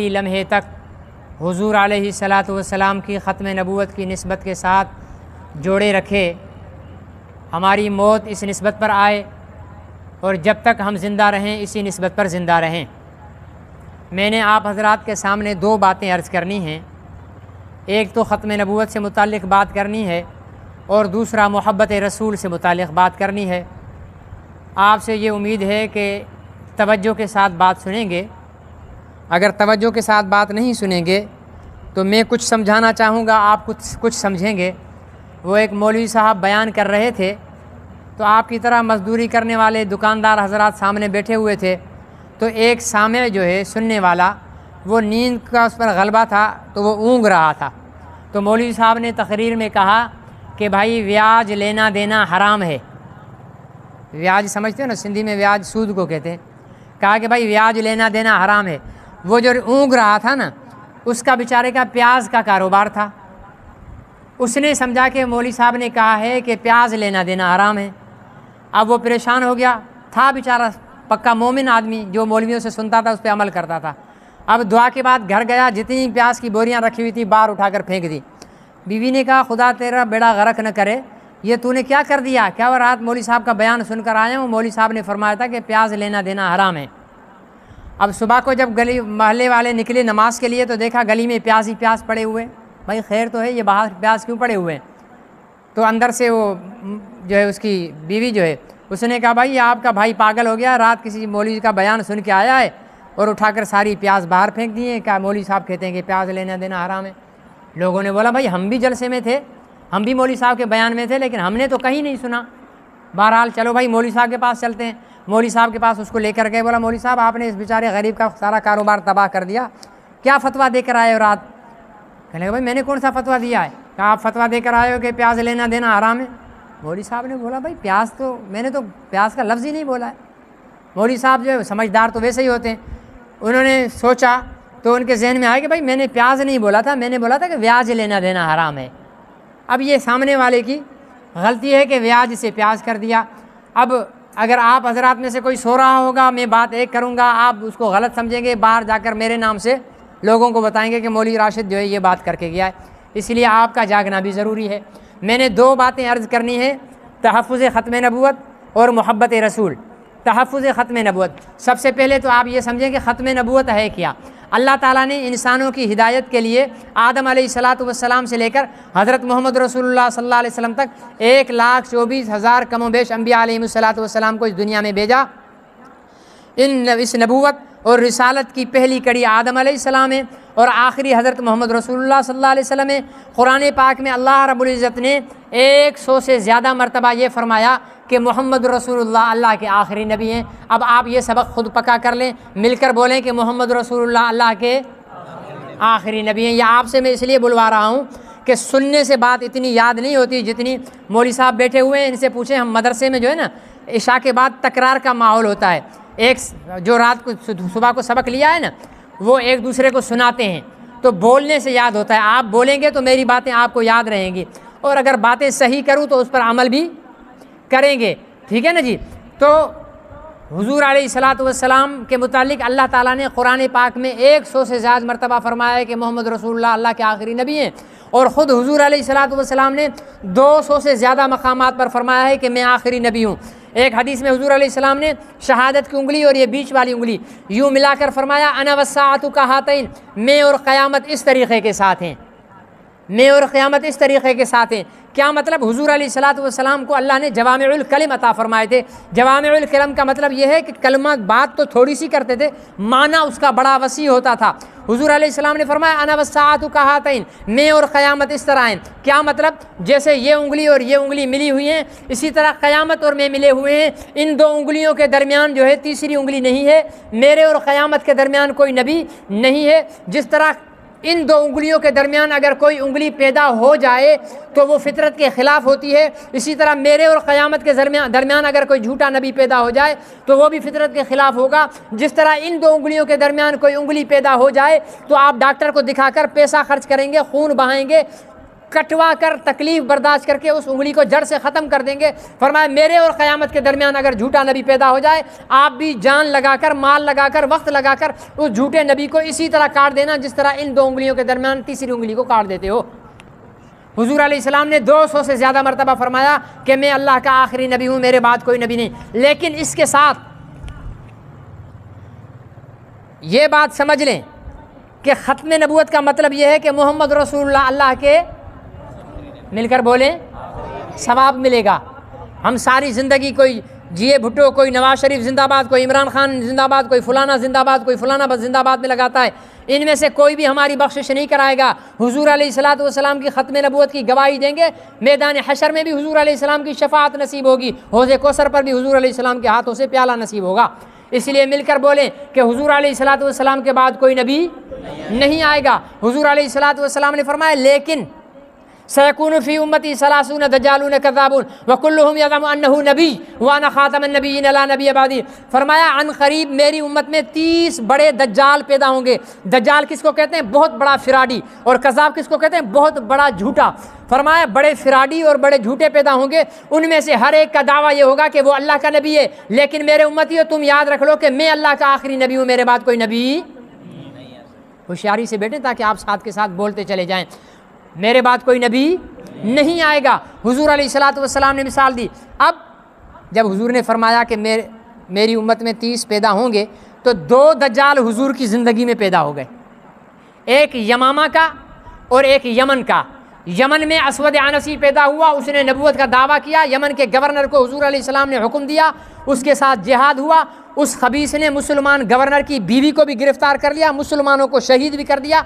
لمحے تک حضور علیہ الصلاۃ والسلام کی ختم نبوت کی نسبت کے ساتھ جوڑے رکھے، ہماری موت اس نسبت پر آئے اور جب تک ہم زندہ رہیں اسی نسبت پر زندہ رہیں۔ میں نے آپ حضرات کے سامنے دو باتیں عرض کرنی ہیں، ایک تو ختم نبوت سے متعلق بات کرنی ہے اور دوسرا محبت رسول سے متعلق بات کرنی ہے۔ آپ سے یہ امید ہے کہ توجہ کے ساتھ بات سنیں گے۔ اگر توجہ کے ساتھ بات نہیں سنیں گے تو میں کچھ سمجھانا چاہوں گا، آپ کچھ سمجھیں گے۔ وہ ایک مولوی صاحب بیان کر رہے تھے تو آپ کی طرح مزدوری کرنے والے دکاندار حضرات سامنے بیٹھے ہوئے تھے، تو ایک سامع جو ہے سننے والا، وہ نیند کا اس پر غلبہ تھا تو وہ اونگ رہا تھا۔ تو مولوی صاحب نے تقریر میں کہا کہ بھائی بیاج لینا دینا حرام ہے۔ بیاج سمجھتے ہو نا، سندھی میں بیاج سود کو کہتے ہیں۔ کہا کہ بھائی بیاج لینا دینا حرام ہے۔ وہ جو اونگ رہا تھا نا، اس کا بیچارے کا پیاز کا کاروبار تھا۔ اس نے سمجھا کہ مولوی صاحب نے کہا ہے کہ پیاز لینا دینا حرام ہے۔ اب وہ پریشان ہو گیا، تھا بیچارہ پکا مومن آدمی، جو مولویوں سے سنتا تھا اس پہ عمل کرتا تھا۔ اب دعا کے بعد گھر گیا، جتنی پیاز کی بوریاں رکھی ہوئی تھی باہر اٹھا کر پھینک دی۔ بیوی نے کہا خدا تیرا بیڑا غرق نہ کرے، یہ تو نے کیا کر دیا؟ کیا وہ رات مولوی صاحب کا بیان سن کر آیا ہوں، مولوی صاحب نے فرمایا تھا کہ پیاز لینا دینا حرام ہے۔ اب صبح کو جب گلی محلے والے نکلے نماز کے لیے تو دیکھا گلی میں پیاز ہی پیاز پڑے ہوئے۔ بھائی خیر تو ہے، یہ باہر پیاز کیوں پڑے ہوئے ہیں؟ تو اندر سے وہ جو ہے اس کی بیوی جو ہے اس نے کہا بھائی آپ کا بھائی پاگل ہو گیا، رات کسی مولوی کا بیان سن کے آیا ہے اور اٹھا کر ساری پیاز باہر پھینک دیے۔ کیا مولوی صاحب کہتے ہیں کہ پیاز لینا دینا حرام ہے؟ لوگوں نے بولا بھائی ہم بھی جلسے میں تھے، ہم بھی مولوی صاحب کے بیان میں تھے، لیکن ہم نے تو کہیں نہیں سنا۔ بہرحال چلو بھائی مولوی صاحب کے پاس چلتے ہیں۔ مولوی صاحب کے پاس اس کو لے کر گئے۔ بولا مولوی صاحب آپ نے اس بیچارے غریب کا سارا کاروبار تباہ کر دیا، کیا فتویٰ دے کر آئے ہو رات؟ کہنے لگے بھائی میں نے کون سا فتویٰ دیا ہے؟ کہا آپ فتویٰ دے کر آئے ہو کہ پیاز لینا دینا حرام ہے۔ مولوی صاحب نے بولا بھائی پیاز تو میں نے تو پیاز کا لفظ ہی نہیں بولا ہے۔ مولوی صاحب جو ہے سمجھدار تو ویسے ہی ہوتے ہیں، انہوں نے سوچا تو ان کے ذہن میں آیا کہ بھائی میں نے پیاز نہیں بولا تھا، میں نے بولا تھا کہ بیاج لینا دینا حرام ہے۔ اب یہ سامنے والے کی غلطی ہے کہ بیاج سے پیاز کر دیا۔ اب اگر آپ حضرات میں سے کوئی سو رہا ہوگا، میں بات ایک کروں گا، آپ اس کو غلط سمجھیں گے، باہر جا کر میرے نام سے لوگوں کو بتائیں گے کہ مولوی راشد جو ہے یہ بات کر کے گیا ہے، اس لیے آپ کا جاگنا بھی ضروری ہے۔ میں نے دو باتیں عرض کرنی ہے، تحفظ ختم نبوت اور محبت رسول۔ تحفظ ختم نبوت، سب سے پہلے تو آپ یہ سمجھیں کہ ختم نبوت ہے کیا۔ اللہ تعالیٰ نے انسانوں کی ہدایت کے لیے آدم علیہ الصلاۃ والسلام سے لے کر حضرت محمد رسول اللہ صلی اللہ علیہ وسلم تک 1,24,000 کم و بیش انبیاء علیہ الصلاۃ والسلام کو اس دنیا میں بھیجا۔ اس نبوت اور رسالت کی پہلی کڑی آدم علیہ السلام ہے اور آخری حضرت محمد رسول اللہ صلی اللہ علیہ وسلم ہے۔ قرآن پاک میں اللہ رب العزت نے 100 سے زیادہ مرتبہ یہ فرمایا کہ محمد رسول اللہ اللہ کے آخری نبی ہیں۔ اب آپ یہ سبق خود پکا کر لیں، مل کر بولیں کہ محمد رسول اللہ اللہ کے آخری نبی ہیں۔ یہ آپ سے میں اس لیے بلوا رہا ہوں کہ سننے سے بات اتنی یاد نہیں ہوتی جتنی مولوی صاحب بیٹھے ہوئے ہیں، ان سے پوچھیں۔ ہم مدرسے میں جو ہے نا عشاء کے بعد تکرار کا ماحول ہوتا ہے، ایک جو رات کو صبح کو سبق لیا ہے نا وہ ایک دوسرے کو سناتے ہیں، تو بولنے سے یاد ہوتا ہے۔ آپ بولیں گے تو میری باتیں آپ کو یاد رہیں گی، اور اگر باتیں صحیح کروں تو اس پر عمل بھی کریں گے، ٹھیک ہے نا جی۔ تو حضور علیہ الصلاۃ والسلام کے متعلق اللہ تعالیٰ نے قرآن پاک میں 100 سے زیادہ مرتبہ فرمایا ہے کہ محمد رسول اللہ اللہ کے آخری نبی ہیں، اور خود حضور علیہ الصلاۃ والسلام نے 200 سے زیادہ مقامات پر فرمایا ہے کہ میں آخری نبی ہوں۔ ایک حدیث میں حضور علیہ السلام نے شہادت کی انگلی اور یہ بیچ والی انگلی یوں ملا کر فرمایا انا والساعۃ کہاتین، میں اور قیامت اس طریقے کے ساتھ ہیں، میں اور قیامت اس طریقے کے ساتھ ہیں۔ کیا مطلب؟ حضور علیہ الصلاۃ والسلام کو اللہ نے جوامع الکلم عطا فرمائے تھے۔ جوامع الکلم کا مطلب یہ ہے کہ کلمہ بات تو تھوڑی سی کرتے تھے، معنی اس کا بڑا وسیع ہوتا تھا۔ حضور علیہ السلام نے فرمایا انا والساعۃ کہاتین، میں اور قیامت اس طرح ہیں۔ کیا مطلب؟ جیسے یہ انگلی اور یہ انگلی ملی ہوئی ہیں، اسی طرح قیامت اور میں ملے ہوئے ہیں۔ ان دو انگلیوں کے درمیان جو ہے تیسری انگلی نہیں ہے، میرے اور قیامت کے درمیان کوئی نبی نہیں ہے۔ جس طرح ان دو انگلیوں کے درمیان اگر کوئی انگلی پیدا ہو جائے تو وہ فطرت کے خلاف ہوتی ہے، اسی طرح میرے اور قیامت کے درمیان اگر کوئی جھوٹا نبی پیدا ہو جائے تو وہ بھی فطرت کے خلاف ہوگا۔ جس طرح ان دو انگلیوں کے درمیان کوئی انگلی پیدا ہو جائے تو آپ ڈاکٹر کو دکھا کر پیسہ خرچ کریں گے، خون بہائیں گے، کٹوا کر تکلیف برداشت کر کے اس انگلی کو جڑ سے ختم کر دیں گے۔ فرمایا میرے اور قیامت کے درمیان اگر جھوٹا نبی پیدا ہو جائے، آپ بھی جان لگا کر، مال لگا کر، وقت لگا کر اس جھوٹے نبی کو اسی طرح کاٹ دینا جس طرح ان دو انگلیوں کے درمیان تیسری انگلی کو کاٹ دیتے ہو۔ حضور علیہ السلام نے 200 سے زیادہ مرتبہ فرمایا کہ میں اللہ کا آخری نبی ہوں، میرے بعد کوئی نبی نہیں۔ لیکن اس کے ساتھ یہ بات سمجھ لیں کہ ختم نبوت کا مطلب یہ ہے کہ محمد رسول اللہ اللہ کے، مل کر بولیں، ثواب ملے گا۔ ہم ساری زندگی کوئی جیے بھٹو، کوئی نواز شریف زندہ باد، کوئی عمران خان زندہ باد، کوئی فلانا زندہ باد، کوئی فلانا بس زندہ باد میں لگاتا ہے، ان میں سے کوئی بھی ہماری بخشش نہیں کرائے گا۔ حضور علیہ الصلوۃ والسلام کی ختم نبوت کی گواہی دیں گے، میدان حشر میں بھی حضور علیہ السلام کی شفاعت نصیب ہوگی، حوض کوثر پر بھی حضور علیہ السلام کے ہاتھوں سے پیالہ نصیب ہوگا۔ اس لیے مل کر بولیں کہ حضور علیہ الصلوۃ والسلام کے بعد کوئی نبی نہیں آئے گا۔ حضور علیہ الصلوۃ والسلام نے فرمایا لیکن سیکون فی امتی ثلاثون دجالون کذابون وکلہم یزعم انہ نبی وانا خاتم النبیین لا نبی بعدی۔ فرمایا عن قریب میری امت میں 30 بڑے دجال پیدا ہوں گے۔ دجال کس کو کہتے ہیں؟ بہت بڑا فراڈی۔ اور کذاب کس کو کہتے ہیں؟ بہت بڑا جھوٹا۔ فرمایا بڑے فراڈی اور بڑے جھوٹے پیدا ہوں گے، ان میں سے ہر ایک کا دعویٰ یہ ہوگا کہ وہ اللہ کا نبی ہے، لیکن میرے امتیوں تم یاد رکھ لو کہ میں اللہ کا آخری نبی ہوں، میرے بعد کوئی نبی۔ ہوشیاری سے بیٹھیں تاکہ آپ ساتھ کے ساتھ بولتے چلے جائیں۔ میرے بعد کوئی نبی نہیں آئے گا۔ حضور علیہ الصلوۃ والسلام نے مثال دی۔ اب جب حضور نے فرمایا کہ میری امت میں 30 پیدا ہوں گے، تو 2 دجال حضور کی زندگی میں پیدا ہو گئے، ایک یمامہ کا اور ایک یمن کا۔ یمن میں اسود عنسی پیدا ہوا، اس نے نبوت کا دعویٰ کیا، یمن کے گورنر کو حضور علیہ السلام نے حکم دیا، اس کے ساتھ جہاد ہوا۔ اس خبیث نے مسلمان گورنر کی بیوی کو بھی گرفتار کر لیا، مسلمانوں کو شہید بھی کر دیا۔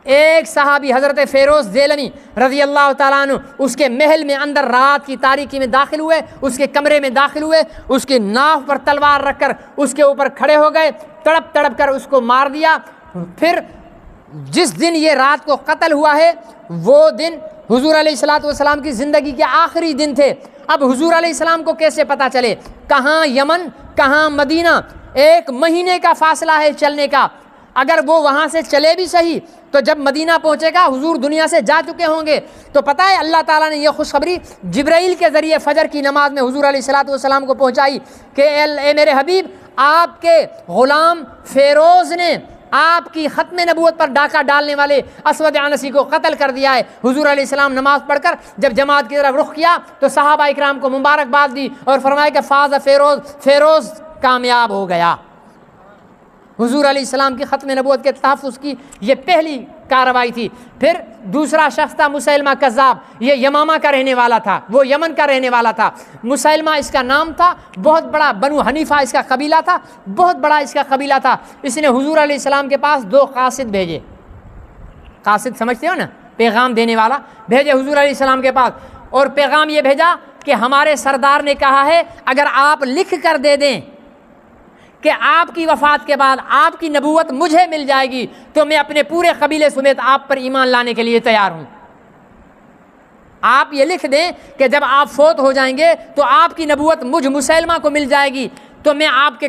ایک صحابی حضرت فیروز دیلمی رضی اللہ تعالیٰ عنہ اس کے محل میں اندر رات کی تاریکی میں داخل ہوئے، اس کے کمرے میں داخل ہوئے، اس کی ناف پر تلوار رکھ کر اس کے اوپر کھڑے ہو گئے، تڑپ تڑپ کر اس کو مار دیا۔ پھر جس دن یہ رات کو قتل ہوا ہے وہ دن حضور علیہ الصلوۃ والسلام کی زندگی کے آخری دن تھے۔ اب حضور علیہ السلام کو کیسے پتہ چلے کہاں یمن کہاں مدینہ؟ 1 مہینے کا فاصلہ ہے چلنے کا۔ اگر وہ وہاں سے چلے بھی صحیح تو جب مدینہ پہنچے گا حضور دنیا سے جا چکے ہوں گے۔ تو پتہ ہے اللہ تعالیٰ نے یہ خوشخبری جبرائیل کے ذریعے فجر کی نماز میں حضور علیہ الصلوۃ والسلام کو پہنچائی کہ اے میرے حبیب، آپ کے غلام فیروز نے آپ کی ختم نبوت پر ڈاکہ ڈالنے والے اسود عنسی کو قتل کر دیا ہے۔ حضور علیہ السلام نماز پڑھ کر جب جماعت کی طرف رخ کیا تو صحابہ اکرام کو مبارکباد دی اور فرمایا کہ فاز فیروز کامیاب ہو گیا۔ حضور علیہ السلام کی ختم نبوت کے تحفظ کی یہ پہلی کارروائی تھی۔ پھر دوسرا شخص تھا مسیلمہ کذاب، یہ یمامہ کا رہنے والا تھا، وہ یمن کا رہنے والا تھا۔ مسیلمہ اس کا نام تھا، بہت بڑا بنو حنیفہ اس کا قبیلہ تھا، بہت بڑا اس کا قبیلہ تھا۔ اس نے حضور علیہ السلام کے پاس 2 قاصد بھیجے۔ قاصد سمجھتے ہو نا، پیغام دینے والا، بھیجے حضور علیہ السلام کے پاس، اور پیغام یہ بھیجا کہ ہمارے سردار نے کہا ہے اگر آپ لکھ کر دے دیں کہ آپ کی وفات کے بعد آپ کی نبوت مجھے مل جائے گی تو میں اپنے پورے قبیلے سمیت آپ پر ایمان لانے کے لیے تیار ہوں۔ آپ یہ لکھ دیں کہ جب آپ فوت ہو جائیں گے تو آپ کی نبوت مجھ مسیلمہ کو مل جائے گی تو میں آپ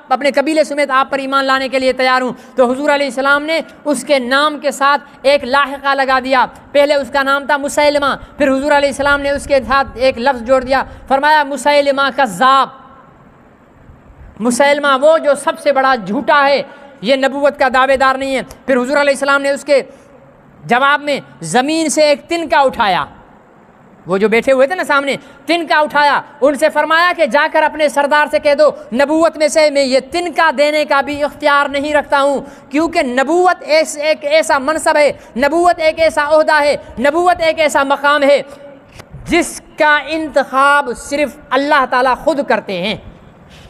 اپنے قبیلے سمیت آپ پر ایمان لانے کے لیے تیار ہوں۔ تو حضور علیہ السلام نے اس کے نام کے ساتھ ایک لاحقہ لگا دیا۔ پہلے اس کا نام تھا مسیلمہ، پھر حضور علیہ السلام نے اس کے ساتھ ایک لفظ جوڑ دیا، فرمایا مسیلمہ کذاب، مسیلمہ وہ جو سب سے بڑا جھوٹا ہے، یہ نبوت کا دعوے دار نہیں ہے۔ پھر حضور علیہ السلام نے اس کے جواب میں زمین سے ایک تنکا اٹھایا، وہ جو بیٹھے ہوئے تھے نا سامنے، تنکا اٹھایا، ان سے فرمایا کہ جا کر اپنے سردار سے کہہ دو نبوت میں سے میں یہ تنکا دینے کا بھی اختیار نہیں رکھتا ہوں، کیونکہ نبوت ایک ایسا منصب ہے، نبوت ایک ایسا عہدہ ہے، نبوت ایک ایسا مقام ہے جس کا انتخاب صرف اللہ تعالیٰ خود کرتے ہیں۔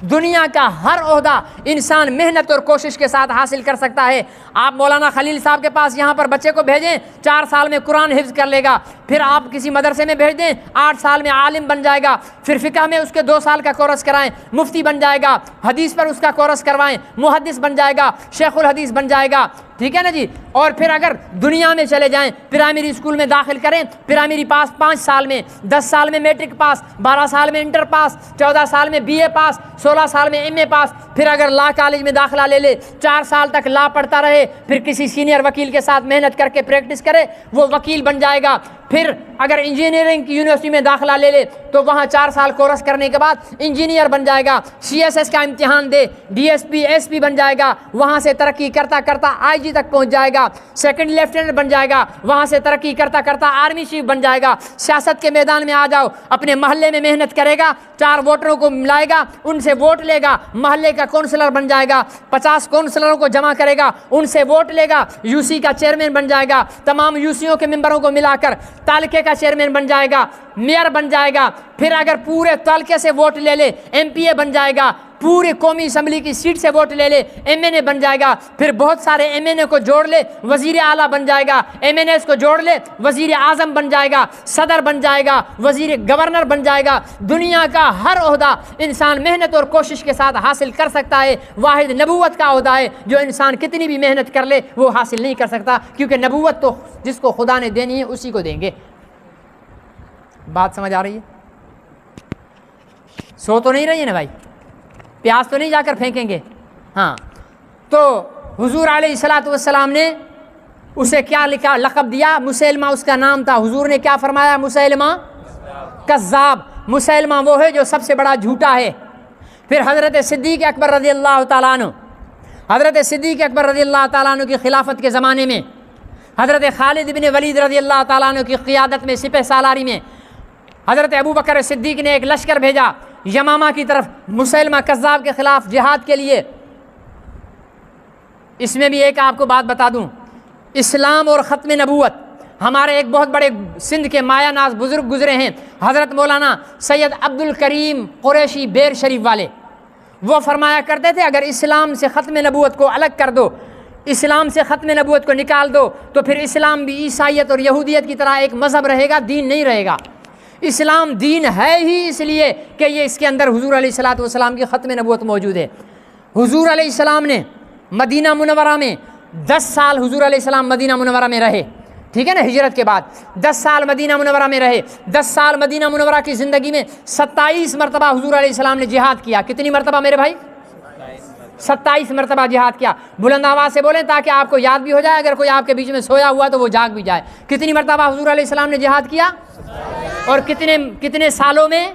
دنیا کا ہر عہدہ انسان محنت اور کوشش کے ساتھ حاصل کر سکتا ہے۔ آپ مولانا خلیل صاحب کے پاس یہاں پر بچے کو بھیجیں، 4 سال میں قرآن حفظ کر لے گا، پھر آپ کسی مدرسے میں بھیج دیں، 8 سال میں عالم بن جائے گا، پھر فقہ میں اس کے 2 سال کا کورس کرائیں، مفتی بن جائے گا، حدیث پر اس کا کورس کروائیں، محدث بن جائے گا، شیخ الحدیث بن جائے گا، ٹھیک ہے نا جی. اور پھر اگر دنیا میں چلے جائیں پرائمری اسکول میں داخل کریں, پرائمری پاس 5 سال میں, 10 سال میں میٹرک پاس, 12 سال میں انٹر پاس, 14 سال میں بی اے پاس, 16 سال میں ایم اے پاس. پھر اگر لا کالج میں داخلہ لے لے, 4 سال تک لا پڑھتا رہے, پھر کسی سینئر وکیل کے ساتھ محنت کر کے پریکٹس کرے, وہ وکیل بن جائے گا. پھر اگر انجینئرنگ کی یونیورسٹی میں داخلہ لے لے تو وہاں 4 سال کورس کرنے کے بعد انجینئر بن جائے گا. سی ایس ایس کا امتحان دے, D S P S P بن جائے گا, وہاں سے ترقی کرتا کرتا آئی جی تک پہنچ جائے گا, سیکنڈ لیفٹیننٹ بن جائے گا, وہاں سے ترقی کرتا کرتا آرمی چیف بن جائے گا. سیاست کے میدان میں آ جاؤ, اپنے محلے میں محنت کرے گا, 4 ووٹروں کو ملائے گا, ان سے ووٹ لے گا, محلے کا کونسلر بن جائے گا, 50 کونسلروں کو جمع کرے گا, ان سے ووٹ لے گا, یو سی کا چیئرمین بن جائے گا, تمام یو سیوں کے ممبروں کو ملا کر تعلقے کا چیئرمین بن جائے گا, میئر بن جائے گا. پھر اگر پورے تعلقے سے ووٹ لے لے ایم پی اے بن جائے گا, پوری قومی اسمبلی کی سیٹ سے ووٹ لے لے ایم این اے بن جائے گا. پھر بہت سارے ایم این اے کو جوڑ لے وزیر اعلیٰ بن جائے گا, ایم این ایس کو جوڑ لے وزیر اعظم بن جائے گا, صدر بن جائے گا, وزیر گورنر بن جائے گا. دنیا کا ہر عہدہ انسان محنت اور کوشش کے ساتھ حاصل کر سکتا ہے. واحد نبوت کا عہدہ ہے جو انسان کتنی بھی محنت کر لے وہ حاصل نہیں کر سکتا, کیونکہ نبوت تو جس کو خدا نے دینی ہے اسی کو دیں گے. بات سمجھ آ رہی ہے؟ سو تو نہیں رہی ہے نا بھائی, پیاز تو نہیں جا کر پھینکیں گے. ہاں, تو حضور علیہ الصلوۃ والسلام نے اسے کیا لکھا, لقب دیا مسیلمہ اس کا نام تھا. حضور نے کیا فرمایا؟ مسیلمہ کذاب. مسیلمہ وہ ہے جو سب سے بڑا جھوٹا ہے. پھر حضرت صدیق اکبر رضی اللہ تعالیٰ عنہ, حضرت صدیق اکبر رضی اللہ تعالیٰ عنہ کی خلافت کے زمانے میں حضرت خالد بن ولید رضی اللہ تعالیٰ عنہ کی قیادت میں سپہ سالاری میں حضرت ابو بکر صدیق نے ایک لشکر بھیجا یمامہ کی طرف مسیلمہ کذاب کے خلاف جہاد کے لیے. اس میں بھی ایک آپ کو بات بتا دوں, اسلام اور ختم نبوت, ہمارے ایک بہت بڑے سندھ کے مایا ناز بزرگ گزرے ہیں, حضرت مولانا سید عبد الکریم قریشی بیر شریف والے. وہ فرمایا کرتے تھے اگر اسلام سے ختم نبوت کو الگ کر دو, اسلام سے ختم نبوت کو نکال دو, تو پھر اسلام بھی عیسائیت اور یہودیت کی طرح ایک مذہب رہے گا, دین نہیں رہے گا. اسلام دین ہے ہی اس لیے کہ یہ اس کے اندر حضور علیہ الصلوۃ والسلام کی ختم نبوت موجود ہے. حضور علیہ السلام نے مدینہ منورہ میں 10 سال حضور علیہ السلام مدینہ منورہ میں رہے, ٹھیک ہے نا, ہجرت کے بعد 10 سال مدینہ منورہ میں رہے. 10 سال مدینہ منورہ کی زندگی میں 27 مرتبہ حضور علیہ السلام نے جہاد کیا. کتنی مرتبہ میرے بھائی؟ 27 مرتبہ جہاد کیا. بلند آواز سے بولیں تاکہ آپ کو یاد بھی ہو جائے, اگر کوئی آپ کے بیچ میں سویا ہوا تو وہ جاگ بھی جائے. کتنی مرتبہ حضور علیہ السلام نے جہاد کیا؟ اور کتنے سالوں میں؟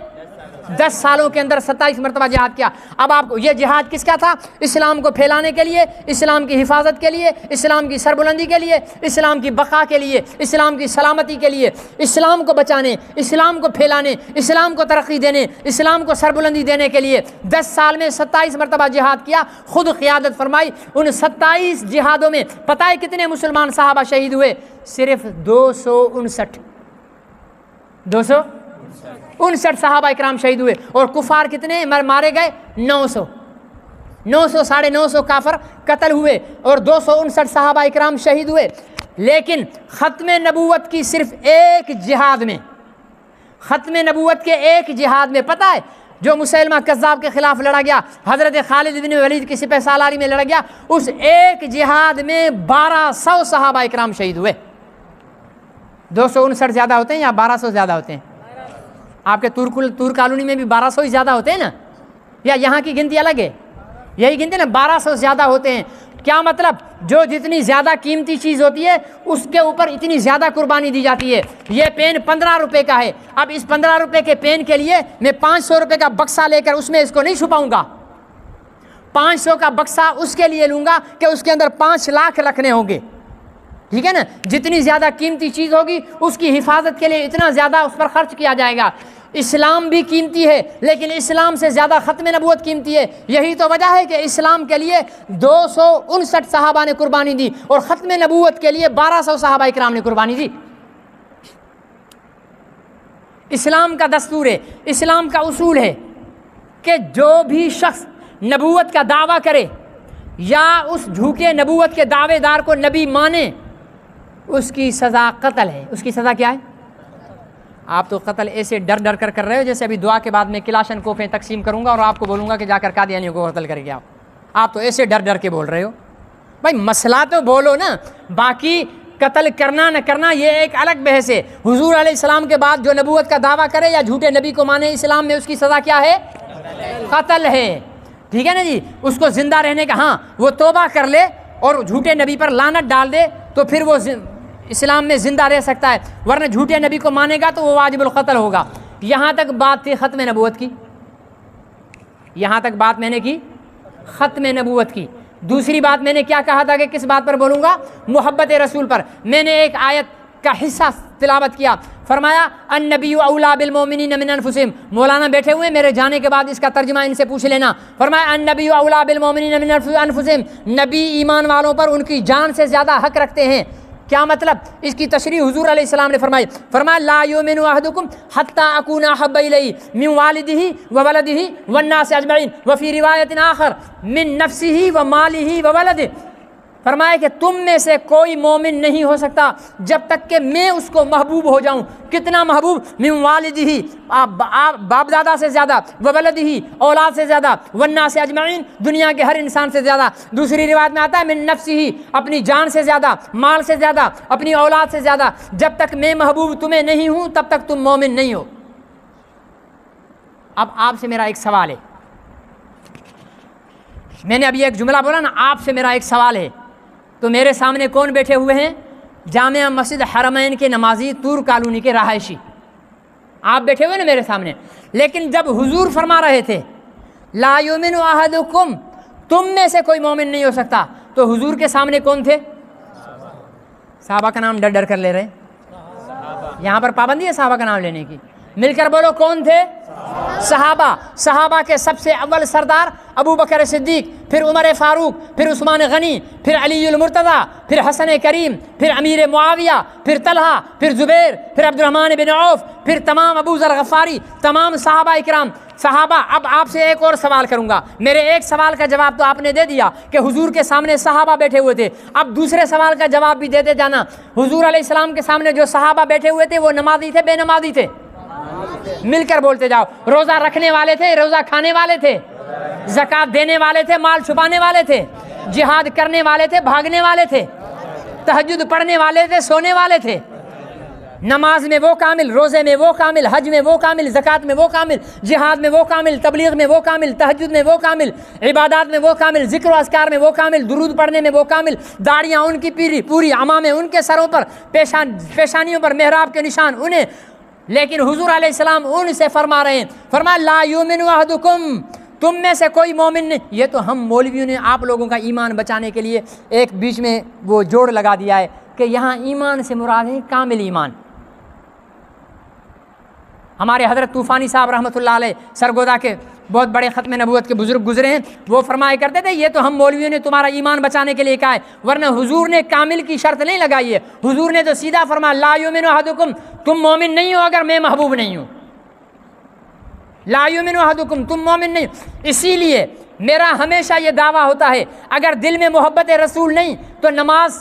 10 سالوں کے اندر 27 مرتبہ جہاد کیا. اب آپ کو یہ جہاد کس کا تھا؟ اسلام کو پھیلانے کے لیے, اسلام کی حفاظت کے لیے, اسلام کی سربلندی کے لیے, اسلام کی بقا کے لیے, اسلام کی سلامتی کے لیے, اسلام کو بچانے, اسلام کو پھیلانے, اسلام کو ترقی دینے, اسلام کو سربلندی دینے کے لیے 10 سال میں 27 مرتبہ جہاد کیا. خود قیادت فرمائی. ان 27 جہادوں میں پتہ ہے کتنے مسلمان صحابہ شہید ہوئے؟ صرف 259 صحابہ اکرام شہید ہوئے. اور کفار کتنے مارے گئے؟ 900 950 کافر قتل ہوئے اور 259 صحابہ اکرام شہید ہوئے. لیکن ختم نبوت کی صرف ایک جہاد میں, ختم نبوت کے ایک جہاد میں پتہ ہے جو مسیلمہ کذاب کے خلاف لڑا گیا, حضرت خالد بن ولید کی سپہ سالاری میں لڑا گیا, اس ایک جہاد میں 1200 صحابہ اکرام شہید ہوئے. 259 زیادہ ہوتے ہیں یا 1200 زیادہ ہوتے ہیں؟ آپ کے تور کالونی میں بھی 1200 ہی زیادہ ہوتے ہیں نا, یا یہاں کی گنتی الگ ہے؟ یہی گنتی نا, 1200 زیادہ ہوتے ہیں. کیا مطلب؟ جو جتنی زیادہ قیمتی چیز ہوتی ہے اس کے اوپر اتنی زیادہ قربانی دی جاتی ہے. یہ پین 15 روپے کا ہے, اب اس 15 روپے کے پین کے لیے میں 500 روپے کا بکسہ لے کر اس میں اس کو نہیں چھپاؤں گا. 500 کا بکسہ اس کے لیے لوں گا کہ اس کے اندر 5 لاکھ رکھنے ہوں گے, ٹھیک ہے نا. جتنی زیادہ قیمتی چیز ہوگی اس کی حفاظت کے لیے اتنا زیادہ اس پر خرچ کیا جائے گا. اسلام بھی قیمتی ہے لیکن اسلام سے زیادہ ختم نبوت قیمتی ہے. یہی تو وجہ ہے کہ اسلام کے لیے 259 صحابہ نے قربانی دی اور ختم نبوت کے لیے 1200 صحابہ اکرام نے قربانی دی. اسلام کا دستور ہے, اسلام کا اصول ہے کہ جو بھی شخص نبوت کا دعویٰ کرے یا اس جھوٹے نبوت کے دعوے دار کو نبی مانے, اس کی سزا قتل ہے. اس کی سزا کیا ہے؟ آپ تو قتل ایسے ڈر ڈر کر رہے ہو جیسے ابھی دعا کے بعد میں کلاشن کوفیں تقسیم کروں گا اور آپ کو بولوں گا کہ جا کر قادیانیوں کو قتل کریں گے. آپ تو ایسے ڈر ڈر کے بول رہے ہو. بھائی مسئلہ تو بولو نا، باقی قتل کرنا نہ کرنا یہ ایک الگ بحث ہے۔ حضور علیہ السلام کے بعد جو نبوت کا دعویٰ کرے یا جھوٹے نبی کو مانے، اسلام میں اس کی سزا کیا ہے؟ قتل ہے، ٹھیک ہے نا جی۔ اس کو زندہ رہنے کا، ہاں وہ توبہ کر لے اور جھوٹے نبی پر لعنت ڈال دے تو پھر وہ اسلام میں زندہ رہ سکتا ہے، ورنہ جھوٹے نبی کو مانے گا تو وہ واجب القتل ہوگا۔ یہاں تک بات تھی ختم نبوت کی، یہاں تک بات میں نے کی ختم نبوت کی۔ دوسری بات میں نے کیا کہا تھا کہ کس بات پر بولوں گا؟ محبت رسول پر۔ میں نے ایک آیت کا حصہ تلاوت کیا، فرمایا النبی اولیٰ بالمؤمنین من انفسہم۔ مولانا بیٹھے ہوئے، میرے جانے کے بعد اس کا ترجمہ ان سے پوچھ لینا۔ فرمایا النبی اولیٰ بالمؤمنین من انفسہم، نبی ایمان والوں پر ان کی جان سے زیادہ حق رکھتے ہیں۔ کیا مطلب؟ اس کی تشریح حضور علیہ السلام نے فرمائی، فرمایا لا یؤمن احدکم حتی اکون احب الیہ من والدہ وولدہ والناس اجمعین وفی روایت آخر من نفسہ ومالہ وولدہ۔ فرمایا کہ تم میں سے کوئی مومن نہیں ہو سکتا جب تک کہ میں اس کو محبوب ہو جاؤں۔ کتنا محبوب؟ من والدہ، باپ دادا سے زیادہ، وولدہ، اولاد سے زیادہ، والناس اجمعین، دنیا کے ہر انسان سے زیادہ۔ دوسری روایت میں آتا ہے من نفسہ، اپنی جان سے زیادہ، مال سے زیادہ، اپنی اولاد سے زیادہ۔ جب تک میں محبوب تمہیں نہیں ہوں تب تک تم مومن نہیں ہو۔ اب آپ سے میرا ایک سوال ہے، میں نے ابھی ایک جملہ بولا نا، آپ سے میرا ایک سوال ہے، تو میرے سامنے کون بیٹھے ہوئے ہیں؟ جامعہ مسجد حرمین کے نمازی، طور کالونی کے رہائشی، آپ بیٹھے ہوئے نا میرے سامنے۔ لیکن جب حضور فرما رہے تھے لا یؤمن احدکم، تم میں سے کوئی مومن نہیں ہو سکتا، تو حضور کے سامنے کون تھے؟ صحابہ کا نام ڈر ڈر کر لے رہے ہیں، یہاں پر پابندی ہے صحابہ کا نام لینے کی، مل کر بولو کون تھے؟ صحابہ۔ صحابہ کے سب سے اول سردار ابو بکر صدیق، پھر عمر فاروق، پھر عثمان غنی، پھر علی المرتضیٰ، پھر حسن کریم، پھر امیر معاویہ، پھر طلحہ، پھر زبیر، پھر عبد الرحمن بن عوف، پھر تمام ابو ذر غفاری، تمام صحابہ اکرام۔ صحابہ، اب آپ سے ایک اور سوال کروں گا، میرے ایک سوال کا جواب تو آپ نے دے دیا کہ حضور کے سامنے صحابہ بیٹھے ہوئے تھے، اب دوسرے سوال کا جواب بھی دیتے جانا۔ حضور علیہ السلام کے سامنے جو صحابہ بیٹھے ہوئے تھے وہ نمازی تھے بے نمازی تھے؟ مل کر بولتے جاؤ۔ روزہ رکھنے والے تھے، روزہ کھانے والے تھے، زکوٰۃ دینے والے تھے، مال چھپانے والے تھے، جہاد کرنے والے تھے، بھاگنے والے تھے، تہجد پڑھنے والے تھے، سونے والے تھے، نماز میں وہ کامل، روزے میں وہ کامل، حج میں وہ کامل، زکوٰۃ میں وہ کامل، جہاد میں وہ کامل، تبلیغ میں وہ کامل، تہجد میں وہ کامل، عبادات میں وہ کامل، ذکر و اذکار میں وہ کامل، درود پڑھنے میں وہ کامل، داڑیاں ان کی پوری، عمامے ان کے سروں پر، پیشانیوں پر محراب کے نشان انہیں۔ لیکن حضور علیہ السلام ان سے فرما رہے ہیں، فرمایا لا یؤمن احدکم، تم میں سے کوئی مومن نہیں۔ یہ تو ہم مولویوں نے آپ لوگوں کا ایمان بچانے کے لیے ایک بیچ میں وہ جوڑ لگا دیا ہے کہ یہاں ایمان سے مراد ہے کامل ایمان۔ ہمارے حضرت طوفانی صاحب رحمۃ اللہ علیہ سرگودا کے بہت بڑے ختم نبوت کے بزرگ گزرے ہیں، وہ فرمایا کرتے تھے یہ تو ہم مولویوں نے تمہارا ایمان بچانے کے لیے کہا ہے، ورنہ حضور نے کامل کی شرط نہیں لگائی ہے، حضور نے تو سیدھا فرمایا لا یؤمن احدکم، تم مومن نہیں ہو اگر میں محبوب نہیں ہوں، لا یؤمن احدکم، تم مومن نہیں۔ اسی لیے میرا ہمیشہ یہ دعویٰ ہوتا ہے اگر دل میں محبت رسول نہیں تو نماز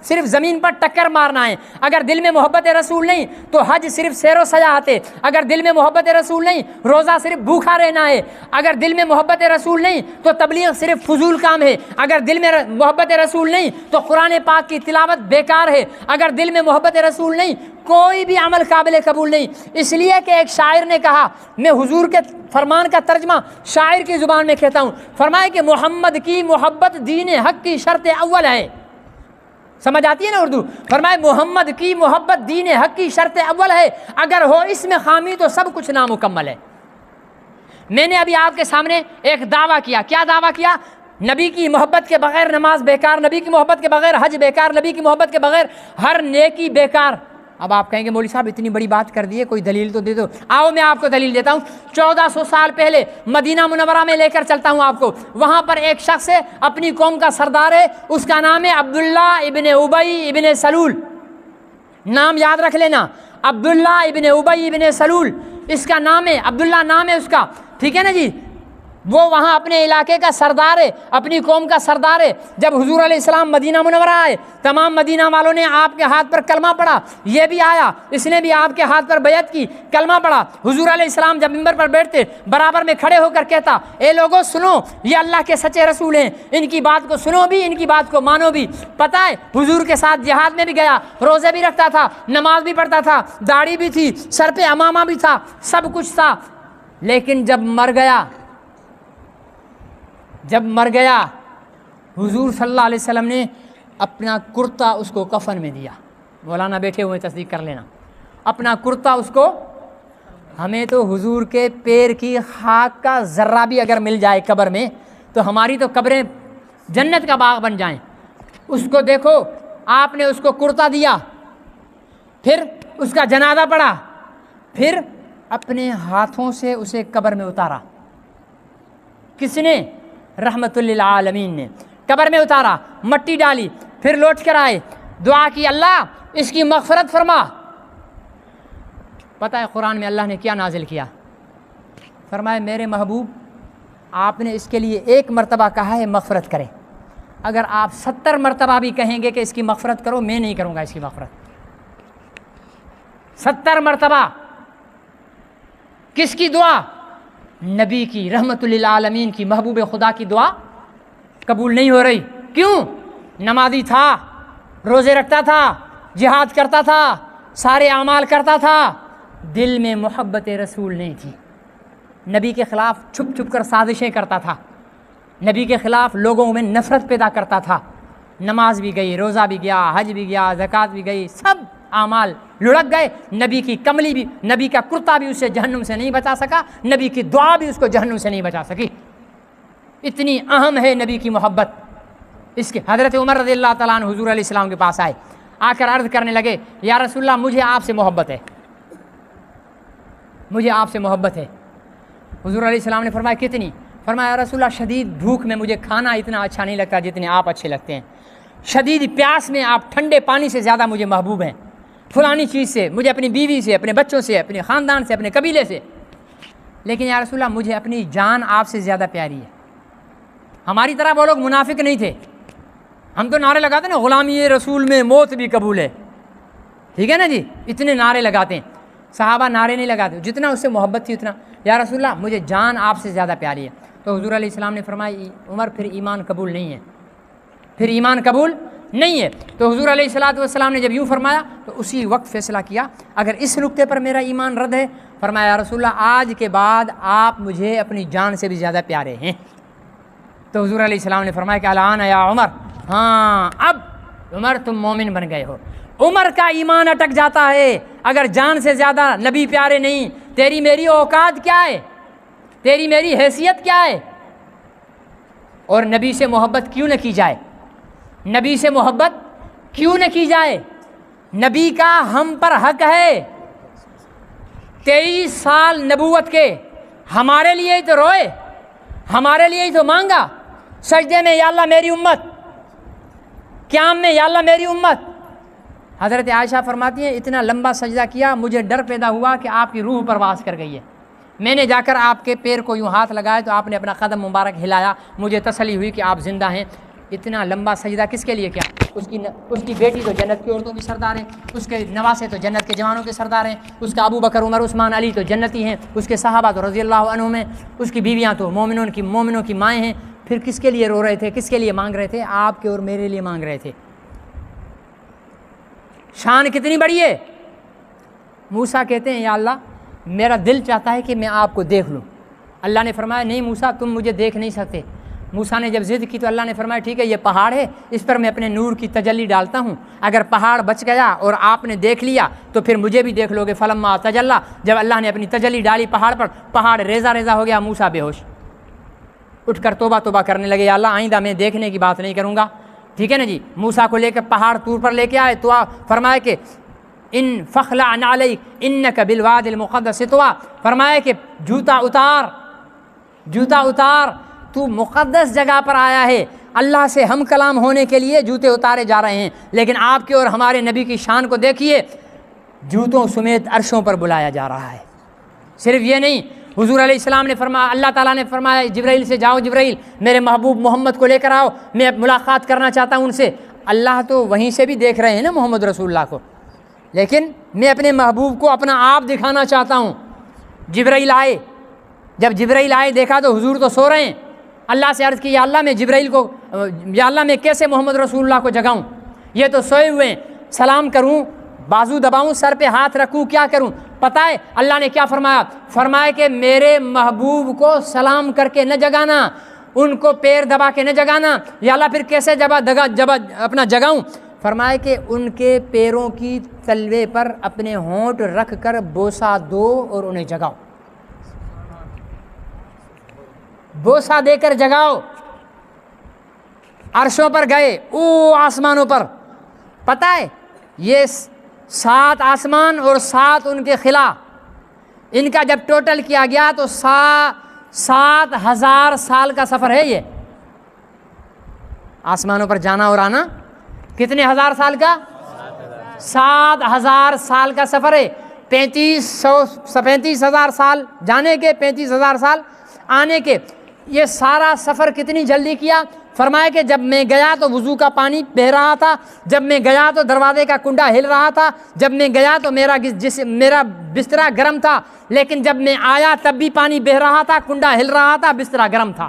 صرف زمین پر ٹکر مارنا ہے، اگر دل میں محبت رسول نہیں تو حج صرف سیر و سیاحت ہے، اگر دل میں محبت رسول نہیں روزہ صرف بھوکا رہنا ہے، اگر دل میں محبت رسول نہیں تو تبلیغ صرف فضول کام ہے، اگر دل میں محبت رسول نہیں تو قرآن پاک کی تلاوت بیکار ہے، اگر دل میں محبت رسول نہیں کوئی بھی عمل قابل قبول نہیں۔ اس لیے کہ ایک شاعر نے کہا، میں حضور کے فرمان کا ترجمہ شاعر کی زبان میں کہتا ہوں، فرمائے کہ محمد کی محبت دین حق کی شرط اول ہے۔ سمجھ آتی ہے نا اردو؟ فرمائے محمد کی محبت دین حق کی شرط اول ہے، اگر ہو اس میں خامی تو سب کچھ نامکمل ہے۔ میں نے ابھی آپ کے سامنے ایک دعویٰ کیا، کیا دعویٰ کیا؟ نبی کی محبت کے بغیر نماز بیکار، نبی کی محبت کے بغیر حج بیکار، نبی کی محبت کے بغیر ہر نیکی بیکار۔ اب آپ کہیں گے مولوی صاحب اتنی بڑی بات کر دی ہے، کوئی دلیل تو دے دو۔ آؤ میں آپ کو دلیل دیتا ہوں۔ 1400 سال پہلے مدینہ منورہ میں لے کر چلتا ہوں آپ کو، وہاں پر ایک شخص ہے، اپنی قوم کا سردار ہے، اس کا نام ہے عبداللہ ابن ابی ابن سلول، نام یاد رکھ لینا، عبداللہ ابن ابی ابن سلول اس کا نام ہے، عبداللہ نام ہے اس کا، ٹھیک ہے نا جی۔ وہ وہاں اپنے علاقے کا سردار ہے، اپنی قوم کا سردار ہے۔ جب حضور علیہ السلام مدینہ منورہ آئے، تمام مدینہ والوں نے آپ کے ہاتھ پر کلمہ پڑھا، یہ بھی آیا، اس نے بھی آپ کے ہاتھ پر بیعت کی، کلمہ پڑھا۔ حضور علیہ السلام جب منبر پر بیٹھتے، برابر میں کھڑے ہو کر کہتا، اے لوگوں سنو، یہ اللہ کے سچے رسول ہیں، ان کی بات کو سنو بھی، ان کی بات کو مانو بھی۔ پتہ ہے حضور کے ساتھ جہاد میں بھی گیا، روزے بھی رکھتا تھا، نماز بھی پڑھتا تھا، داڑھی بھی تھی، سر پہ عمامہ بھی تھا، سب کچھ تھا، لیکن جب مر گیا حضور صلی اللہ علیہ وسلم نے اپنا کرتا اس کو کفن میں دیا۔ مولانا بیٹھے ہوئے تصدیق کر لینا، اپنا کرتا اس کو۔ ہمیں تو حضور کے پیر کی خاک کا ذرہ بھی اگر مل جائے قبر میں تو ہماری تو قبریں جنت کا باغ بن جائیں۔ اس کو دیکھو، آپ نے اس کو کرتا دیا، پھر اس کا جنازہ پڑھا، پھر اپنے ہاتھوں سے اسے قبر میں اتارا۔ کس نے؟ رحمت للعالمین نے قبر میں اتارا، مٹی ڈالی، پھر لوٹ کر آئے، دعا کی، اللہ اس کی مغفرت فرما۔ پتہ ہے قرآن میں اللہ نے کیا نازل کیا؟ فرمائے میرے محبوب، آپ نے اس کے لیے 1 مرتبہ کہا ہے مغفرت کریں، اگر آپ 70 مرتبہ بھی کہیں گے کہ اس کی مغفرت کرو، میں نہیں کروں گا اس کی مغفرت۔ 70 مرتبہ کس کی دعا؟ نبی کی، رحمت للعالمین کی، محبوب خدا کی دعا قبول نہیں ہو رہی۔ کیوں؟ نمازی تھا، روزے رکھتا تھا، جہاد کرتا تھا، سارے اعمال کرتا تھا، دل میں محبت رسول نہیں تھی، نبی کے خلاف چھپ چھپ کر سازشیں کرتا تھا، نبی کے خلاف لوگوں میں نفرت پیدا کرتا تھا۔ نماز بھی گئی، روزہ بھی گیا، حج بھی گیا، زکوٰۃ بھی گئی، سب اعمال لڑک گئے، نبی کی کملی بھی، نبی کا کرتا بھی اسے جہنم سے نہیں بچا سکا، نبی کی دعا بھی اس کو جہنم سے نہیں بچا سکی۔ اتنی اہم ہے نبی کی محبت۔ اس کے حضرت عمر رضی اللہ تعالیٰ عنہ حضور علیہ السلام کے پاس آئے، آ کر عرض کرنے لگے، یا رسول اللہ مجھے آپ سے محبت ہے، مجھے آپ سے محبت ہے۔ حضور علیہ السلام نے فرمایا کتنی؟ فرمایا یا رسول اللہ شدید بھوک میں مجھے کھانا اتنا اچھا نہیں لگتا جتنے آپ اچھے لگتے ہیں، شدید پیاس میں آپ ٹھنڈے پانی سے زیادہ مجھے محبوب ہیں، فلانی چیز سے، مجھے اپنی بیوی سے، اپنے بچوں سے، اپنے خاندان سے، اپنے قبیلے سے، لیکن یا رسول اللہ مجھے اپنی جان آپ سے زیادہ پیاری ہے۔ ہماری طرح وہ لوگ منافق نہیں تھے، ہم تو نعرے لگاتے نا، غلامی رسول میں موت بھی قبول ہے، ٹھیک ہے نا جی، اتنے نعرے لگاتے ہیں۔ صحابہ نعرے نہیں لگاتے، جتنا اس سے محبت تھی اتنا، یا رسول اللہ مجھے جان آپ سے زیادہ پیاری ہے۔ تو حضور علیہ السلام نے فرمایا عمر پھر ایمان قبول نہیں ہے، پھر ایمان قبول نہیں ہے۔ تو حضور علیہ السلام نے جب یوں فرمایا تو اسی وقت فیصلہ کیا، اگر اس نقطے پر میرا ایمان رد ہے، فرمایا یا رسول اللہ آج کے بعد آپ مجھے اپنی جان سے بھی زیادہ پیارے ہیں۔ تو حضور علیہ السلام نے فرمایا کہ الآن یا عمر، ہاں اب عمر تم مومن بن گئے ہو۔ عمر کا ایمان اٹک جاتا ہے اگر جان سے زیادہ نبی پیارے نہیں۔ تیری میری اوقات کیا ہے؟ تیری میری حیثیت کیا ہے؟ اور نبی سے محبت کیوں نہ کی جائے؟ نبی سے محبت کیوں نہ کی جائے؟ نبی کا ہم پر حق ہے۔ 23 سال نبوت کے ہمارے لیے ہی تو روئے، ہمارے لیے ہی تو مانگا، سجدے میں یا اللہ میری امت، قیام میں یا اللہ میری امت۔ حضرت عائشہ فرماتی ہیں اتنا لمبا سجدہ کیا، مجھے ڈر پیدا ہوا کہ آپ کی روح پرواز کر گئی ہے۔ میں نے جا کر آپ کے پیر کو یوں ہاتھ لگایا تو آپ نے اپنا قدم مبارک ہلایا، مجھے تسلی ہوئی کہ آپ زندہ ہیں۔ اتنا لمبا سجدہ کس کے لیے کیا؟ اس کی بیٹی تو جنت کی عورتوں کی سردار ہیں، اس کے نواسے تو جنت کے جوانوں کے سردار ہیں، اس کا ابو بکر عمر عثمان علی تو جنتی ہیں، اس کے صحابہ تو رضی اللہ عنہم ہیں، اس کی بیویاں تو مومنوں کی مائیں ہیں۔ پھر کس کے لیے رو رہے تھے، کس کے لیے مانگ رہے تھے؟ آپ کے اور میرے لیے مانگ رہے تھے۔ شان کتنی بڑی ہے۔ موسیٰ کہتے ہیں یا اللہ میرا دل چاہتا ہے کہ میں آپ کو دیکھ لوں۔ اللہ نے فرمایا نہیں موسیٰ تم مجھے دیکھ نہیں سکتے۔ موسیٰ نے جب ضد کی تو اللہ نے فرمایا ٹھیک ہے یہ پہاڑ ہے، اس پر میں اپنے نور کی تجلی ڈالتا ہوں، اگر پہاڑ بچ گیا اور آپ نے دیکھ لیا تو پھر مجھے بھی دیکھ لو گے۔ فلما تجلی، جب اللہ نے اپنی تجلی ڈالی پہاڑ پر، پہاڑ ریزہ ریزہ ہو گیا، موسیٰ بے ہوش، اٹھ کر توبہ کرنے لگے، یا اللہ آئندہ میں دیکھنے کی بات نہیں کروں گا، ٹھیک ہے نا جی۔ موسیٰ کو لے کر پہاڑ طور پر لے کے آئے تو فرمایا کہ ان فخلع علیک انک بالوادی المقدس طویٰ، فرمایا کہ جوتا اتار، تو مقدس جگہ پر آیا ہے، اللہ سے ہم کلام ہونے کے لیے جوتے اتارے جا رہے ہیں، لیکن آپ کے اور ہمارے نبی کی شان کو دیکھیے، جوتوں سمیت عرشوں پر بلایا جا رہا ہے۔ صرف یہ نہیں، حضور علیہ السلام نے فرمایا، اللہ تعالیٰ نے فرمایا جبرائیل سے، جاؤ جبرائیل میرے محبوب محمد کو لے کر آؤ، میں ملاقات کرنا چاہتا ہوں ان سے۔ اللہ تو وہیں سے بھی دیکھ رہے ہیں نا محمد رسول اللہ کو، لیکن میں اپنے محبوب کو اپنا آپ دکھانا چاہتا ہوں۔ جبرائیل آئے، جب جبرائیل آئے دیکھا تو حضور تو سو رہے ہیں۔ اللہ سے عرض کی، یا اللہ میں جبرائیل کو، یا اللہ میں کیسے محمد رسول اللہ کو جگاؤں، یہ تو سوئے ہوئے ہیں، سلام کروں، بازو دباؤں، سر پہ ہاتھ رکھوں، کیا کروں؟ پتہ ہے اللہ نے کیا فرمایا؟ فرمایا کہ میرے محبوب کو سلام کر کے نہ جگانا، ان کو پیر دبا کے نہ جگانا۔ یا اللہ پھر کیسے اپنا جگاؤں؟ فرمایا کہ ان کے پیروں کی تلوے پر اپنے ہونٹ رکھ کر بوسہ دو اور انہیں جگاؤ، بوسہ دے کر جگاؤ۔ عرشوں پر گئے، او آسمانوں پر، پتہ ہے یہ 7 آسمان اور 7 ان کے خلا، ان کا جب ٹوٹل کیا گیا تو 7,000 سال کا سفر ہے۔ یہ آسمانوں پر جانا اور آنا کتنے ہزار سال کا؟ 7,000 سال کا سفر ہے۔ 35,000 سال جانے کے، 35,000 سال آنے کے۔ یہ سارا سفر کتنی جلدی کیا؟ فرمایا کہ جب میں گیا تو وضو کا پانی بہہ رہا تھا، جب میں گیا تو دروازے کا کنڈا ہل رہا تھا، جب میں گیا تو میرا بسترا گرم تھا، لیکن جب میں آیا تب بھی پانی بہہ رہا تھا، کنڈا ہل رہا تھا، بسترا گرم تھا۔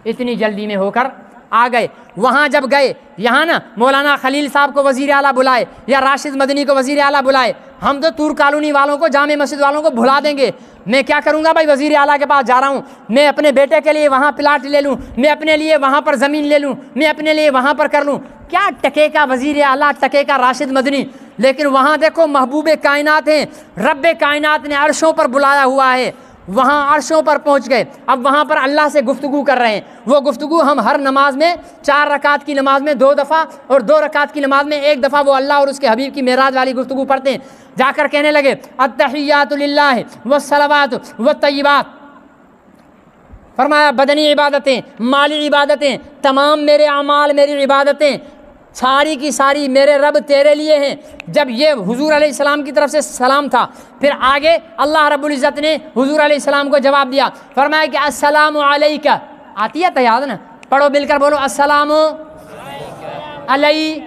اتنی جلدی میں ہو کر آ گئے۔ وہاں جب گئے، یہاں نا مولانا خلیل صاحب کو وزیر اعلیٰ بلائے یا راشد مدنی کو وزیر اعلیٰ بلائے، ہم تو تور کالونی والوں کو، جامع مسجد والوں کو بھلا دیں گے۔ میں کیا کروں گا بھائی، وزیر اعلیٰ کے پاس جا رہا ہوں، میں اپنے بیٹے کے لیے وہاں پلاٹ لے لوں، میں اپنے لیے وہاں پر زمین لے لوں، میں اپنے لیے وہاں پر کر لوں، کیا ٹکے کا وزیر اعلیٰ، ٹکے کا راشد مدنی۔ لیکن وہاں دیکھو محبوب کائنات ہیں، رب کائنات نے عرشوں پر بلایا ہوا ہے، وہاں عرشوں پر پہنچ گئے۔ اب وہاں پر اللہ سے گفتگو کر رہے ہیں۔ وہ گفتگو ہم ہر نماز میں، 4 رکعت کی نماز میں 2 دفعہ اور 2 رکعت کی نماز میں 1 دفعہ وہ اللہ اور اس کے حبیب کی معراج والی گفتگو پڑھتے ہیں۔ جا کر کہنے لگے التحیات للہ والصلوات والطیبات، فرمایا بدنی عبادتیں، مالی عبادتیں، تمام میرے اعمال، میری عبادتیں ساری کی ساری میرے رب تیرے لیے ہیں۔ جب یہ حضور علیہ السلام کی طرف سے سلام تھا، پھر آگے اللہ رب العزت نے حضور علیہ السلام کو جواب دیا، فرمایا کہ السلام علیکہ، آتی ہے یاد نا، پڑھو مل کر بولو، السلام علی،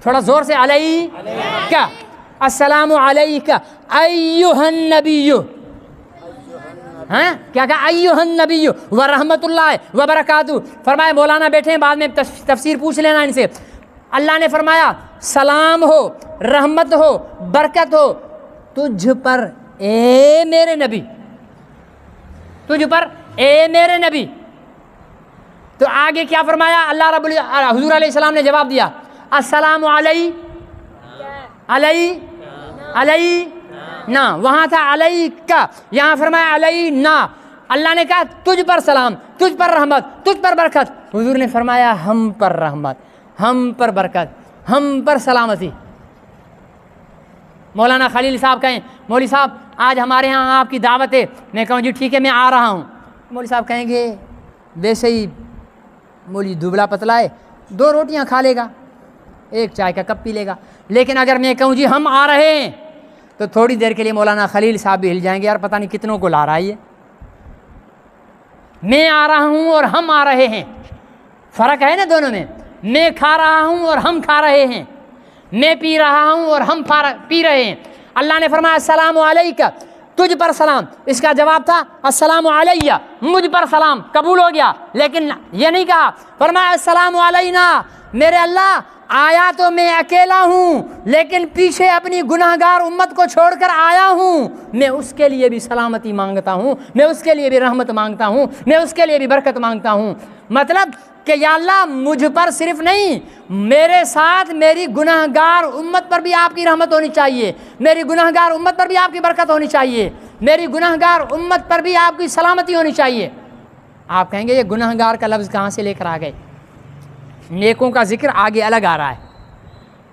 تھوڑا زور سے، علیکہ، السلام علیکہ ایھا النبی، ہاں کیا کہا، ایھا النبی ورحمۃ اللہ وبرکاتہ۔ فرمایا مولانا بیٹھے ہیں، بعد میں تفسیر پوچھ لینا ان سے۔ اللہ نے فرمایا سلام ہو، رحمت ہو، برکت ہو تجھ پر اے میرے نبی، تجھ پر اے میرے نبی۔ تو آگے کیا فرمایا اللہ رب حضور علیہ السلام نے جواب دیا، السلام علی نا، وہاں تھا علیکہ، یہاں فرمایا علینا۔ اللہ نے کہا تجھ پر سلام، تجھ پر رحمت، تجھ پر برکت۔ حضور نے فرمایا ہم پر رحمت، ہم پر برکت، ہم پر سلامتی۔ مولانا خلیل صاحب کہیں مولوی صاحب آج ہمارے ہاں آپ کی دعوت ہے، میں کہوں جی ٹھیک ہے میں آ رہا ہوں۔ مولوی صاحب کہیں گے ویسے ہی مولوی دبلا پتلا ہے، 2 روٹیاں کھا لے گا، 1 چائے کا کپ پی لے گا۔ لیکن اگر میں کہوں جی ہم آ رہے ہیں، تو تھوڑی دیر کے لیے مولانا خلیل صاحب بھی ہل جائیں گے، یار پتہ نہیں کتنوں کو لا رہا ہے یہ، میں آ رہا ہوں اور ہم آ رہے ہیں، فرق ہے نا دونوں میں۔ میں کھا رہا ہوں اور ہم کھا رہے ہیں، میں پی رہا ہوں اور ہم پی رہے ہیں۔ اللہ نے فرمایا السلام علیکہ، تجھ پر سلام، اس کا جواب تھا السلام علیہ، مجھ پر سلام، قبول ہو گیا۔ لیکن یہ نہیں کہا، فرمایا السلام علینا، میرے اللہ آیا تو میں اکیلا ہوں، لیکن پیچھے اپنی گناہگار امت کو چھوڑ کر آیا ہوں، میں اس کے لیے بھی سلامتی مانگتا ہوں، میں اس کے لیے بھی رحمت مانگتا ہوں، میں اس کے لیے بھی برکت مانگتا ہوں۔ مطلب کہ یا اللہ مجھ پر صرف نہیں، میرے ساتھ میری گناہگار امت پر بھی آپ کی رحمت ہونی چاہیے، میری گناہگار امت پر بھی آپ کی برکت ہونی چاہیے، میری گناہگار امت پر بھی آپ کی سلامتی ہونی چاہیے۔ آپ کہیں گے یہ گناہگار کا لفظ کہاں سے لے کر آ گئے؟ نیکوں کا ذکر آگے الگ آ رہا ہے،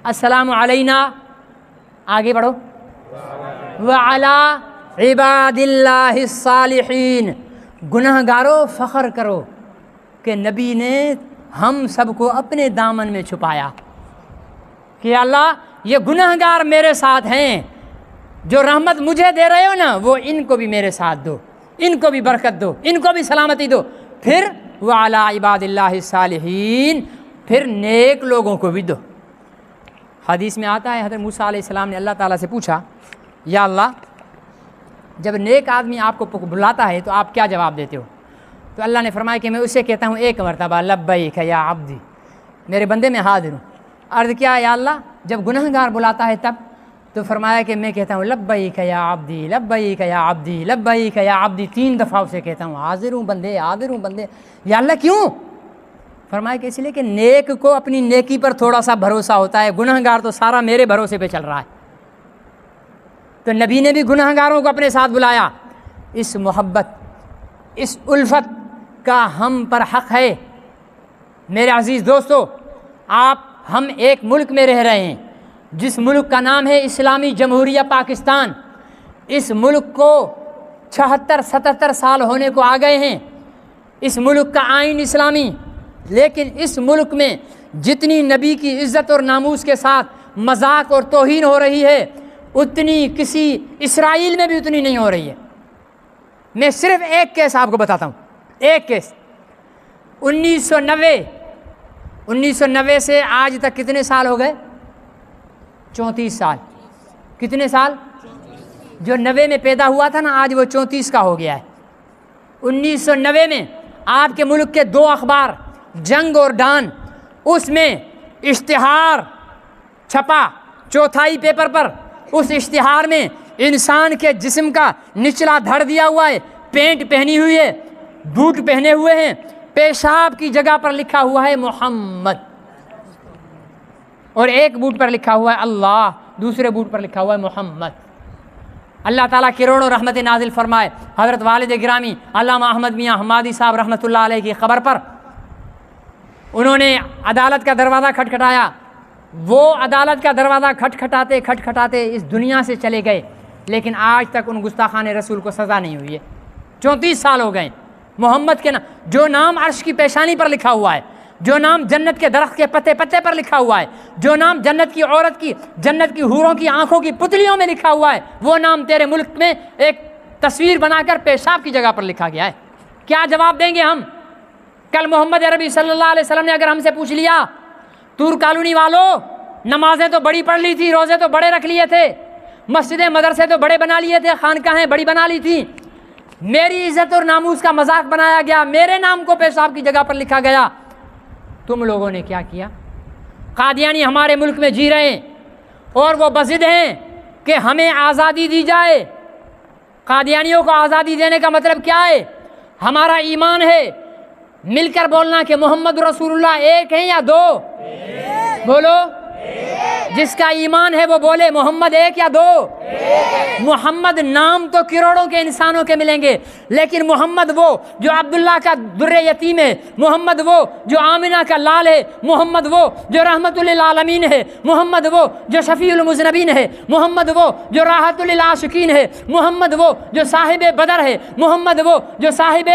السلام علینا، آگے بڑھو، وعلی عباد اللہ الصالحین، گناہگاروں فخر کرو کہ نبی نے ہم سب کو اپنے دامن میں چھپایا، کہ اللہ یہ گناہگار میرے ساتھ ہیں، جو رحمت مجھے دے رہے ہو نا وہ ان کو بھی میرے ساتھ دو، ان کو بھی برکت دو، ان کو بھی سلامتی دو، پھر وعلی عباد اللہ الصالحین، پھر نیک لوگوں کو بھی دو۔ حدیث میں آتا ہے حضرت موسیٰ علیہ السلام نے اللہ تعالیٰ سے پوچھا، یا اللہ جب نیک آدمی آپ کو بلاتا ہے تو آپ کیا جواب دیتے ہو؟ تو اللہ نے فرمایا کہ میں اسے کہتا ہوں ایک مرتبہ لبیک یا عبدی، میرے بندے میں حاضر ہوں۔ عرض کیا یا اللہ جب گنہگار بلاتا ہے تب؟ تو فرمایا کہ میں کہتا ہوں لبیک یا عبدی لبیک یا عبدی لبیک یا عبدی، 3 دفعہ اسے کہتا ہوں حاضر ہوں بندے حاضر ہوں بندے۔ یا اللہ کیوں؟ فرمایا کہ اس لیے کہ نیک کو اپنی نیکی پر تھوڑا سا بھروسہ ہوتا ہے، گنہگار تو سارا میرے بھروسے پہ چل رہا ہے۔ تو نبی نے بھی گنہگاروں کو اپنے ساتھ بلایا۔ اس محبت اس الفت کا ہم پر حق ہے۔ میرے عزیز دوستو، ہم ایک ملک میں رہ رہے ہیں جس ملک کا نام ہے اسلامی جمہوریہ پاکستان۔ اس ملک کو 76-77 سال ہونے کو آ گئے ہیں۔ اس ملک کا آئین اسلامی، لیکن اس ملک میں جتنی نبی کی عزت اور ناموس کے ساتھ مذاق اور توہین ہو رہی ہے اتنی کسی اسرائیل میں بھی اتنی نہیں ہو رہی ہے۔ میں صرف ایک کیس آپ کو بتاتا ہوں، ایک کیس 1990 سے آج تک کتنے سال ہو گئے؟ 34 سال۔ کتنے سال؟ جو 90 میں پیدا ہوا تھا نا آج وہ 34 کا ہو گیا ہے۔ 1990 میں آپ کے ملک کے 2 اخبار جنگ اور ڈان، اس میں اشتہار چھپا 4تھائی پیپر پر۔ اس اشتہار میں انسان کے جسم کا نچلا دھڑ دیا ہوا ہے، پینٹ پہنی ہوئی ہے، بوٹ پہنے ہوئے ہیں، پیشاب کی جگہ پر لکھا ہوا ہے محمد، اور ایک بوٹ پر لکھا ہوا ہے اللہ، دوسرے بوٹ پر لکھا ہوا ہے محمد۔ اللہ تعالیٰ کروڑوں رحمت نازل فرمائے حضرت والد گرامی علامہ احمد میاں حمادی صاحب رحمۃ اللہ علیہ کی خبر پر۔ انہوں نے عدالت کا دروازہ کھٹکھٹایا، وہ عدالت کا دروازہ کھٹکھٹاتے اس دنیا سے چلے گئے، لیکن آج تک ان گستاخان رسول کو سزا نہیں ہوئی ہے۔ 34 سال ہو گئے۔ محمد کے نام، جو نام عرش کی پیشانی پر لکھا ہوا ہے، جو نام جنت کے درخت کے پتے پتے پر لکھا ہوا ہے، جو نام جنت کی عورت کی، جنت کی حوروں کی آنکھوں کی پتلیوں میں لکھا ہوا ہے، وہ نام تیرے ملک میں ایک تصویر بنا کر پیشاب کی جگہ پر لکھا گیا ہے۔ کیا جواب دیں گے ہم؟ کل محمد عربی صلی اللہ علیہ وسلم نے اگر ہم سے پوچھ لیا، تور کالونی والوں نمازیں تو بڑی پڑھ لی تھی، روزے تو بڑے رکھ لیے تھے، مسجدیں مدرسے تو بڑے بنا لیے تھے، خانقاہیں بڑی بنا لی تھی، میری عزت اور ناموس کا مذاق بنایا گیا، میرے نام کو پیشاب کی جگہ پر لکھا گیا، تم لوگوں نے کیا کیا؟ قادیانی ہمارے ملک میں جی رہے ہیں اور وہ بضد ہیں کہ ہمیں آزادی دی جائے۔ قادیانیوں کو آزادی دینے کا مطلب کیا ہے؟ ہمارا ایمان ہے مل کر بولنا کہ محمد رسول اللہ ایک ہیں یا 2؟ بولو، جس کا ایمان ہے وہ بولے محمد ایک یا 2؟ محمد نام تو کروڑوں کے انسانوں کے ملیں گے، لیکن محمد وہ جو عبداللہ کا در یتیم ہے، محمد وہ جو آمنہ کا لال ہے، محمد وہ جو رحمت للعالمین ہے، محمد وہ جو شفیع المذنبین ہے، محمد وہ جو راحت للعاشقین ہے، محمد وہ جو صاحب بدر ہے، محمد وہ جو صاحب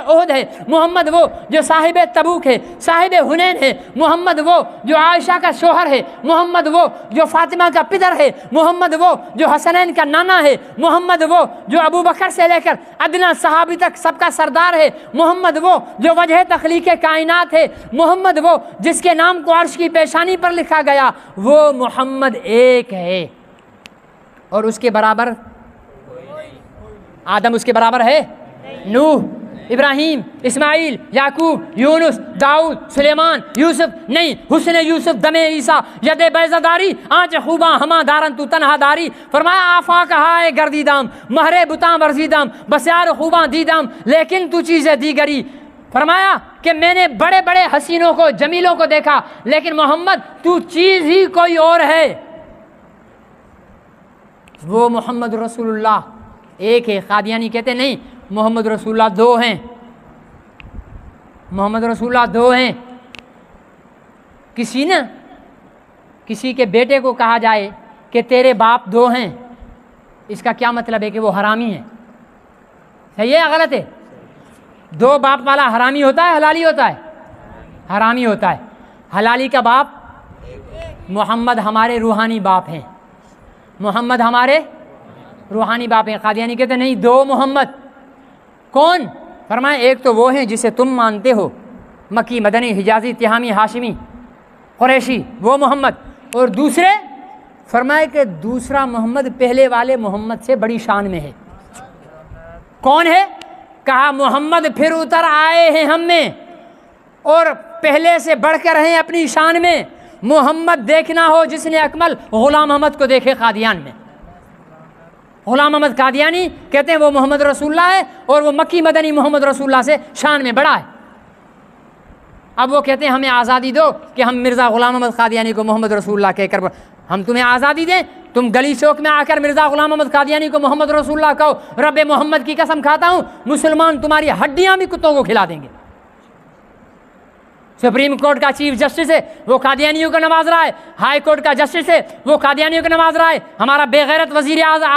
احد ہے، محمد وہ جو صاحب تبوک ہے، صاحب حنین ہے، محمد وہ جو عائشہ کا شوہر ہے، محمد وہ جو فاطمہ کا پدر ہے، محمد وہ جو حسنین کا نانا ہے، محمد وہ جو ابو بکر سے لے کر ادنا صحابی تک سب کا سردار ہے، محمد وہ جو وجہ تخلیق کائنات ہے، محمد وہ جس کے نام کو عرش کی پیشانی پر لکھا گیا، وہ محمد ایک ہے، اور اس کے برابر آدم اس کے برابر ہے؟ نوح، ابراہیم، اسماعیل، یعقوب، یونس، داؤد، سلیمان، یوسف نہیں، حسن یوسف دم عیسیٰ ید بیضہ داری آنچ خوباں ہما دارن تو تنہا داری۔ فرمایا آفاق ہائے گردی دام مہرے بتاں ورزی دام بسیار خوباں دیدام لیکن تو چیزیں دیگری۔ فرمایا کہ میں نے بڑے بڑے حسینوں کو جمیلوں کو دیکھا، لیکن محمد تو چیز ہی کوئی اور ہے۔ وہ محمد رسول اللہ ایک ہے۔ قادیانی کہتے نہیں، محمد رسول اللہ 2 ہیں، محمد رسول اللہ 2 ہیں۔ کسی کے بیٹے کو کہا جائے کہ تیرے باپ 2 ہیں، اس کا کیا مطلب ہے؟ کہ وہ حرامی ہیں۔ صحیح ہے یا غلط ہے؟ 2 باپ والا حرامی ہوتا ہے، حلالی ہوتا ہے؟ حرامی ہوتا ہے۔ حلالی کا باپ محمد ہمارے روحانی باپ ہیں۔ محمد ہمارے روحانی باپ ہیں۔ قادیانی کہتے ہیں نہیں، دو محمد۔ کون؟ فرمائے ایک تو وہ ہیں جسے تم مانتے ہو، مکی، مدنی، حجازی، تہامی، ہاشمی، قریشی، وہ محمد، اور دوسرے فرمائے کہ دوسرا محمد پہلے والے محمد سے بڑی شان میں ہے۔ کون ہے؟ کہا محمد پھر اتر آئے ہیں ہم میں اور پہلے سے بڑھ کر ہیں اپنی شان میں۔ محمد دیکھنا ہو جس نے اکمل، غلام احمد کو دیکھے قادیان میں۔ غلام احمد قادیانی کہتے ہیں وہ محمد رسول اللہ ہے اور وہ مکی مدنی محمد رسول اللہ سے شان میں بڑا ہے۔ اب وہ کہتے ہیں ہمیں آزادی دو کہ ہم مرزا غلام احمد قادیانی کو محمد رسول اللہ کہہ کر ہم تمہیں آزادی دیں، تم گلی چوک میں آ کر مرزا غلام احمد قادیانی کو محمد رسول اللہ کہو، رب محمد کی قسم کھاتا ہوں مسلمان تمہاری ہڈیاں بھی کتوں کو کھلا دیں گے۔ سپریم کورٹ کا چیف جسٹس ہے وہ قادیانیوں کو نواز رہا ہے، ہائی کورٹ کا جسٹس ہے وہ قادیانیوں کو نواز رہا ہے، ہمارا بے غیرت وزیر اعظم